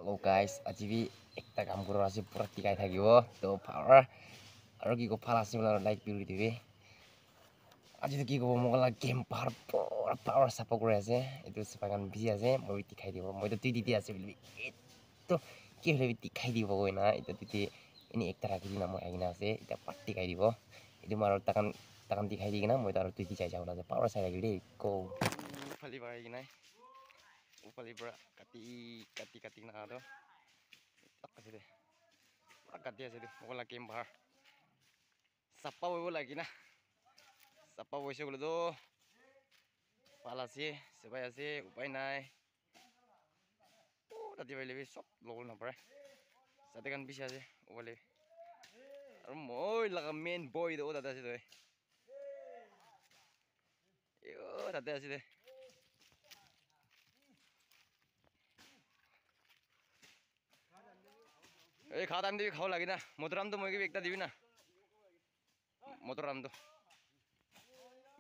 Hello guys, আজি B একটা কাম কৰো আজি পুৰা টিকাই থাকিব তো পাৱাৰ আৰু কি কো ফাল আছে মানে লাইক বিউটি দিবি আজি তো কি কব মোক লাগ গেম পুৰা পাৱাৰ সাপোৰ্ট কৰি আছে এটো সপাগান বিজি আছে মই টিকাই দিব মই তো টিটি আছে বুলি এটো কি হলে টিকাই দিব কই না এটা টিটি এনি একটা রাখি দিনা মই আইনা আছে এটা পার্টি খাই দিব এটো মাৰ তাকান তাকান টিকাই দি কিনা মই তাৰ টিটি চাই যাও না পাৱাৰ চাই লাগি দেই কো ফালি বাই কিনা উপali bra kati na do kasi deh kati aja deh mau lagi bar sapa wo lagi na sapa wo sih do pala sih sebaya sih upai nai tadi lebih sok lol na bre sate kan bisa sih upali moi laga main boy do tadi sih deh yo tadi sih deh এই খাওয়া দাম দিবি খাওয়া লাগে না মধুরাম তো মই একটা দিবি না মধুরাম তো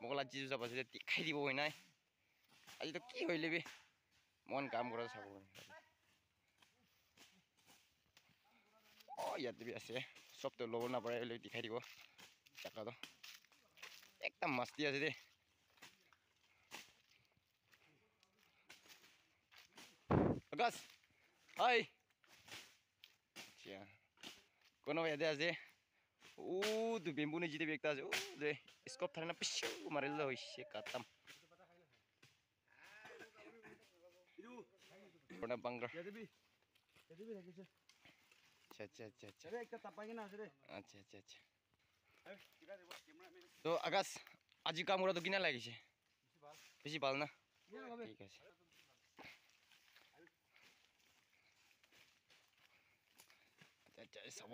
মোকলা জিজু যাব আছে খাই দিব হয় নাই আজি তো কি হইলে বি মন কাম কৰা চাব ও ইয়াত দিবি আছে সব তো লব না পড়ে লৈ খাই দিব টাকা তো একদম মস্তি আছে দে আকাশ হাই আচ্ছা কোনো ইয়াতে আছে ও তো বেম্বুনে জিতে একটা আছে ও দে স্কোপ থাকে না পিছু মারিলে হইছে কাটাম কোনা বাংলা अच्छा तो आकाश आज काम करा तो किना লাগিছে বেশি ভালো না ঠিক আছে আচ্ছা সব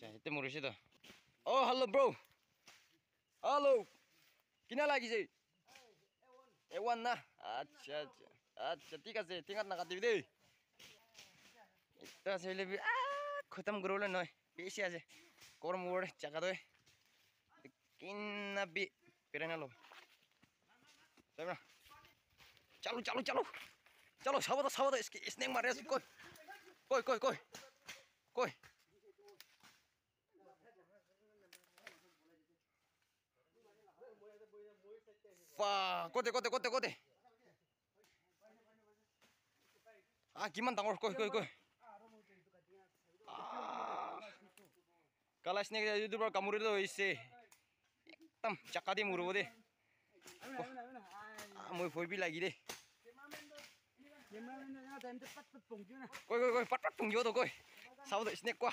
আচ্ছা মৰিছে তো ও হ্যালো ব্রো হ্যালো কিনা লাগিছে A1 না আচ্ছা আচ্ছা আচ্ছা ঠিক আছে টিঙাত না কাটিবি দেই এটা চাইলে খতম করবলে নয় বেশি আছে গরম ওড়ে চাকা দই কিনা বি পেরে নালো চলো চলো চলো চলো সাবধান স্নেক মারে আছে কই কই কই কই কই কোতে কিমান ডাঙৰ কই কই কই কালা স্নেক যদি পৰা কামুৰিলে হৈছে একদম চাকা দি মুৰিব দে মই ভয়বি লাগি দে কই কই কই পাট পুংজিও তো কই চাবদে স্নেক কোৱা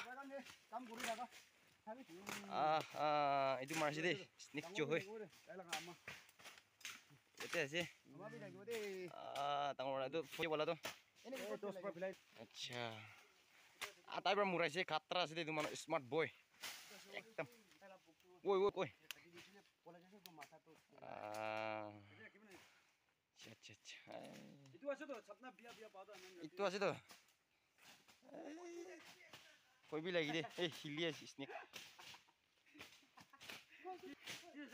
এইটো মাৰছি দে স্নেক চো হয় এতে আছে ডাঙৰ এইটো ফই বলা তো আচ্ছা আটাই পৰা মুৰাইছে খাতৰা আছে দে তোমাৰ স্মার্ট বয় একদম ওই ওই কই আচ্ছা আচ্ছা ইটো আছে তো কইবি লাগি দে এই হিলি আছে স্নেক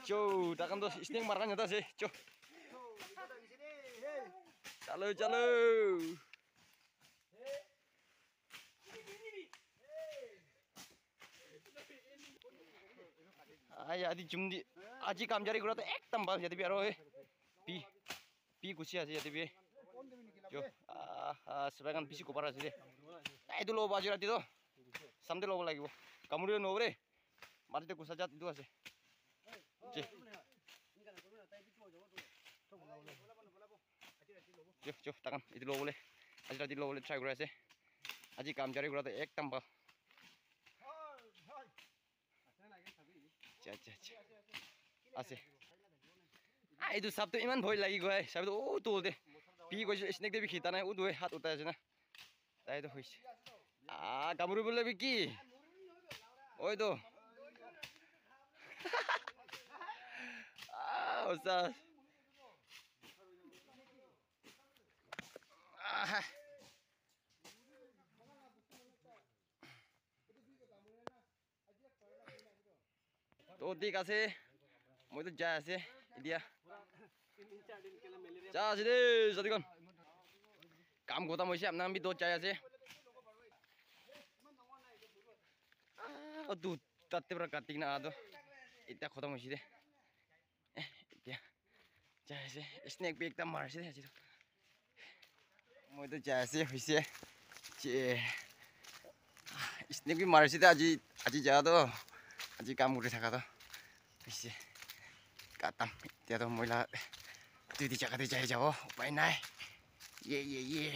চো তাকান তো স্নেক মারকান যেতে আছে চো চলো চলো আজি জুমদি আজি কামজারি করা তো একদম ভাল যেতে আর পি পি গুছি আছে যেতে বি চো সবাইকান পিছি কপার আছে দে এইটো লব আজি রাতি তো সামদে লব লাগিব কামুরি নবরে মাটিতে গুছা জাত ইটো আছে চো তাকান এইটো লবলে আজি রাতি লবলে ট্রাই করে আছে আজি কামজারি করা তো একদম ভাল আচ্ছা আচ্ছা আছে এইটো সাপটো ইমান ভয় লাগি গয় সাপটো ও তো দে পি কৈছে স্নেক দেবি খিতা নাই ও দুই হাত উঠাই আছে না তাই তো হইছে কামুরি বলে কি ওই তো ওস্তাদ তো ঠিক আছে মই তো যাই আছে এতিয়া যা আছে দে যদিকন কাম খতম হৈছে আপনার আমি তো যাই আছে দুধ তাতে পুরা কাটিক না আদো এটা খতম হৈছে দে এতিয়া যাই আছে স্নেক বি একটা মারছে দে আজি মই তো যাই আছে হৈছে যে স্নেক বি মারছে দে আজি আজি যা তো আজি কাম কৰি থাকা তো হৈছে কাটাম এতিয়া তো মইলা দুই জায়গাতে যাই যাব উপায় নাই ইয়ে